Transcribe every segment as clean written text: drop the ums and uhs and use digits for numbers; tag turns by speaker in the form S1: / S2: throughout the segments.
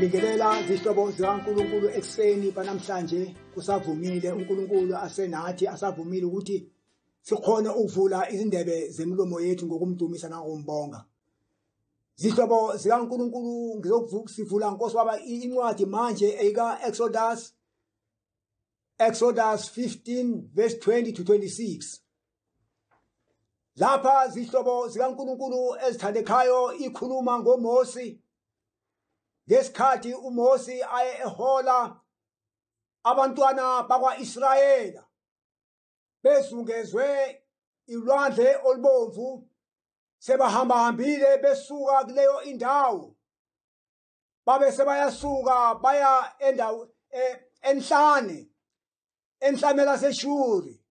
S1: Siyabingelela zihlobo zikaNkulunkulu ekseni banamhlanje kusavumile uNkulunkulu asenathi asavumile ukuthi sikhona ukuvula izindebe zemilomo yethu ngokumdumisa nangokumbonga. Zihlobo zikaNkulunkulu ngizokusivula Nkosi baba incwadi manje eka Exodus 15 verse 20 to 26. Lapha zihlobo zikaNkulunkulu ezithandekayo ikhuluma ngoMosi. Ngesikhathi uMosi aye ehola abantwana bakwaIsrayela bezungezwe ilwandle olubomvu sebahambahambile besuka kuleyo indawo babe sebayasuka baya enhlane laseshuri.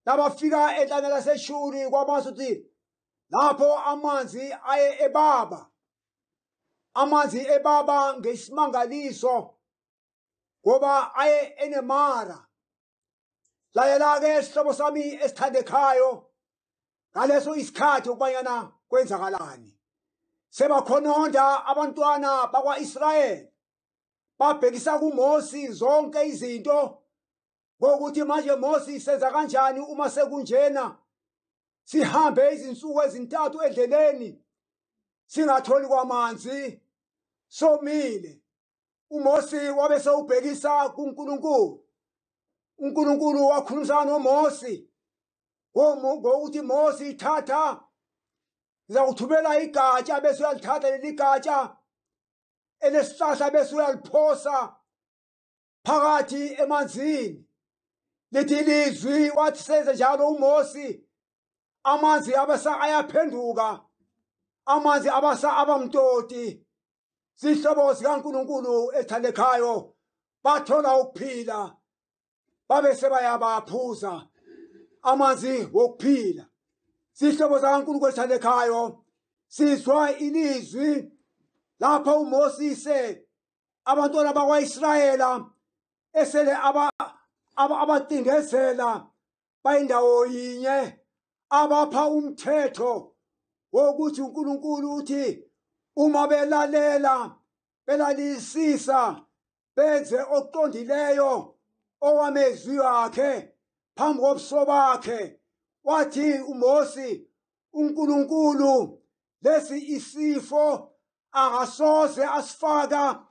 S1: Nabafika enhlane laseshuri kwabasuthi lapho amanzi aye ebaba. Amanzi ebaba ngesimangaliso ngoba aye enemara. Layela-ke sihlobo sami esithandekayo ngaleso isikhathi ukubanyana kwenzakalani. Sebakhononda abantwana bakwa-Israyeli babhekisa kuMosi zonke izinto ngokuthi manje Mosi senza kanjani uma sekunjena, sihambe izinsuku ezintathu endleleni singatholi kwamanzi somile. uMosi wabe sewubhekisa kuNkulunkulu. uNkulunkulu wakhulumisana noMosi ngokuthi Mosi thatha ngizakuthumela igatsha bese uyalithatha leli gatsha elesihlahla bese uyaliphosa phakathi emanzini. Lithi ilizwi wathi senze njalo uMosi amanzi abasa ayaphenduka, amanzi abasa abamtoti. Zihlobo zikaNkulunkulu ezithandekayo bathola ukuphila babe sebayabaphuza amanzi wokuphila. Zihlobo zikaNkulunkulu ezithandekayo sizwa ilizwi lapha uMosi abantwana bakwa-Israyela esele abatingezela bayindawo yinye abapha umthetho wokuthi uNkulunkulu uthi uma belalisisa benze okuqondileyo owamezwi wakhe phambi kobuso bakhe. Wathi uMosi uNkulunkulu lesi isifo angasoze asifaka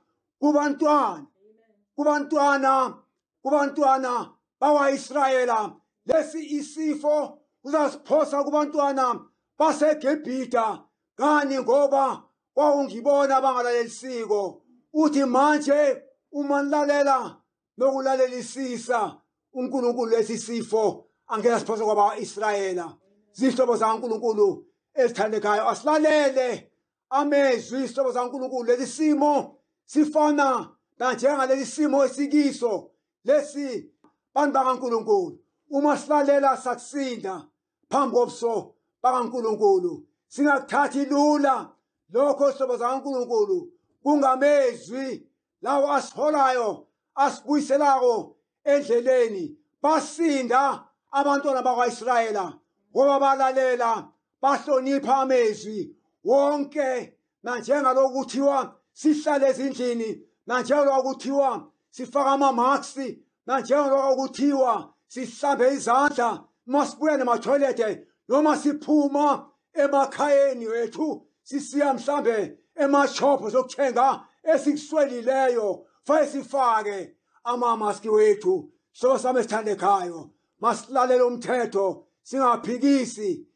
S1: kubantwana bakwa-Israyela. Lesi isifo uzasiphosa kubantwana baseGibhita ngani ngoba kwakungibona abangalalelisiko. Uthi manje uma nilalela nokulalelisisa uNkulunkulu lesi sifo angeke asiphosa kwaba-Israyela. Zihlobo zikaNkulunkulu ezithandekayo asilalele amezwi zihlobo zikaNkulunkulu. Lesi simo sifana nanjengalesi simo esikiso lesi bantu bakaNkulunkulu. Uma silalela sakusinda phambi kobuso bakaNkulunkulu. Singakuthathi lula lokho zihlobo zikaNkulunkulu kungamezwi lawo asiholayo asibuyiselayo endleleni. Basinda abantwana bakwa-Israyela ngoba balalela bahlonipha amezwi wonke. Nanjengaloku kuthiwa sihlale ezindlini, nanjengaloku kuthiwa sifaka amamakisi, nanjengaloku kuthiwa sihlambe izandla masibuya nemathoyilethe noma siphuma emakhayeni wethu sisiya mhlambe emashopho zokuthenga esikuswelileyo fanele sifake amamaski wethu. Hlobo sami esithandekayo masilalele umthetho, singaphikisi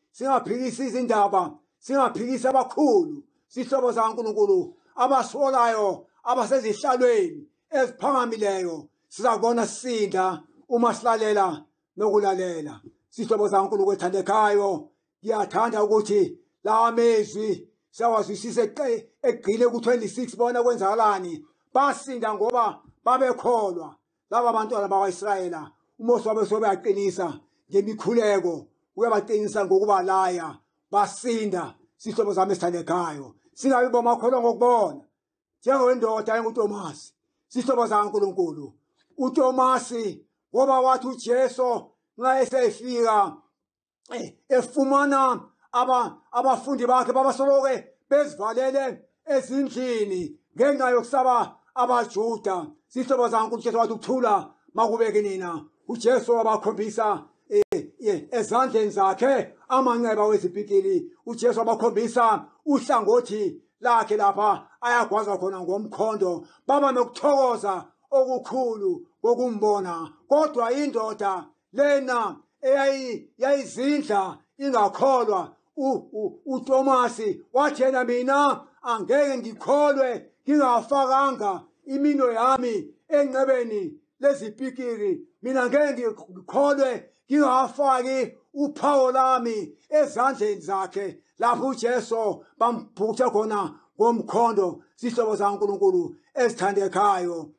S1: izindaba, singaphikisi abakhulu. Zihlobo zikaNkulunkulu abasolayo abasezihlalweni eziphakamileyo sizakubona sisinda uma silalela nokulalela. Zihlobo zikaNkulunkulu ethandekayo ngiyathanda ukuthi lawa mezwi siyawazwisisa egqile ku-26 bona kwenzakalani. Basinda ngoba babekholwa laba bantwana bakwa-Israyela. uMosi wabe sobeyaqinisa ngemikhuleko, uyabaqinisa ngokubalaya basinda. Zihlobo zami esithandekayo singabi bomakholwa ngokubona njengowendoda enguTomasi. Zihlobo zikaNkulunkulu uTomasi ngoba wathi uJesu nxa esefika efumana abafundi bakhe babasoloke bezivalele ezindlini ngenxa yokusaba abaJuda sihlobo zankulu Jesu wathi ukuthula makubeke nina uJesu wabakhombisa ezandleni zakhe amanxeba wezipikili uJesu wabakhombisa uhlangothi lakhe lapha ayagwaza khona ngomkhondo baba nokuthokoza okukhulu kokumbona kodwa indoda lena yayizindla ingakholwa uThomasi wathi yena mina angeke ngikholwe ngingafakanga imino yami enqebeni lezipikiri mina ngeke ngikholwe ngingafaki uphawu lami ezandleni zakhe lapho uJesu bambhutha khona ngomkhondo sihlobo zaNkulunkulu ezithandekayo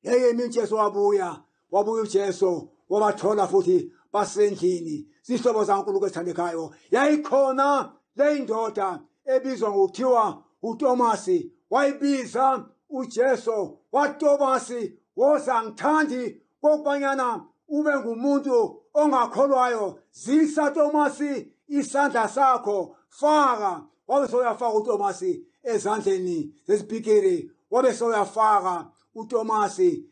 S1: yeyemi uJesu wabuya uJesu wabathola futhi basendlini sihlobo zaNkulunkulu ezithandekayo yayikhona le ndoda ebizwa ngokuthiwa uThomasi wayibiza uJesu waThomasi woza ngithandi kokubanyana ube ngumuntu ongakholwayo zisa Thomasi isandla sakho faka wabe soyafaka uThomasi ezandleni zesipikiri wabe soyafaka uThomasi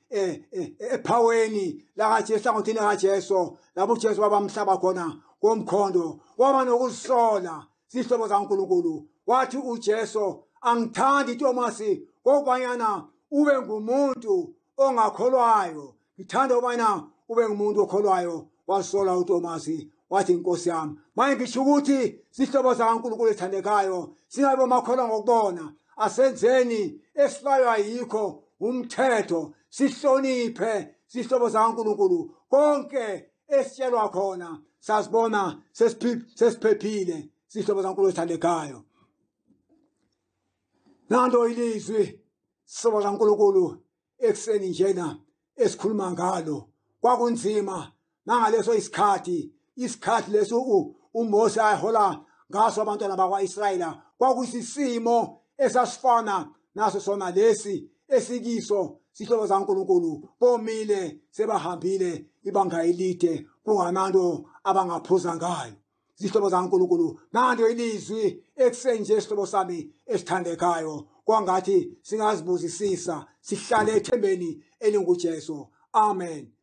S1: ephaweni lakaJesu hlangothini kaJesu lapho uJesu wabamhlaba khona komkhondo waba nokusola sihlobo zaNkulunkulu wathi uJesu angithandi Thomasi kokubanyana ube ngumuntu ongakholwayo ngithanda ubana ube ngumuntu okholwayo wasola uThomasi wathi inkosi yami manje ngisho ukuthi sihlobo zaNkulunkulu ezithandekayo singabe makholwa ngokubona asenzeni esilaywa yikho umthetho sihloniphe sihlobo zaNkulunkulu konke esitshelwa khona sasibona sesiphephile sihlobo zaNkulunkulu ezithandekayo nanto ilizwi sihlobo zaNkulunkulu ekseni njena esikhuluma ngalo kwakunzima nangaleso isikhathi leso uMose ayahola ngaso abantwana bakwaIsrayela kwakusisimo esasifana naso sona lesi esikiso sihlobo zaNkulunkulu bomile sebahambile ibanga elide kungananto abangaphuza ngayo sihlobo zaNkulunkulu nanto ilizwi eksenje sihlobo sami esithandekayo kwangathi singazibuzisisa sihlale ethembeni elinguJesu amen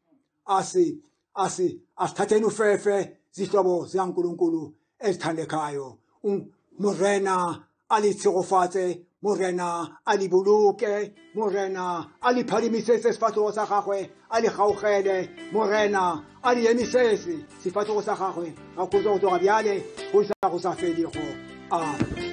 S1: asithatheni ufefe zihlobo zikaNkulunkulu ezithandekayo Morena alitsegofatse Morena alibuluke Morena aliphalimise sefatlhogo sa gagwe ali gaugele Morena ali emisese sefatlhogo sa gagwe ga go tsoga bjale go sa fedego amen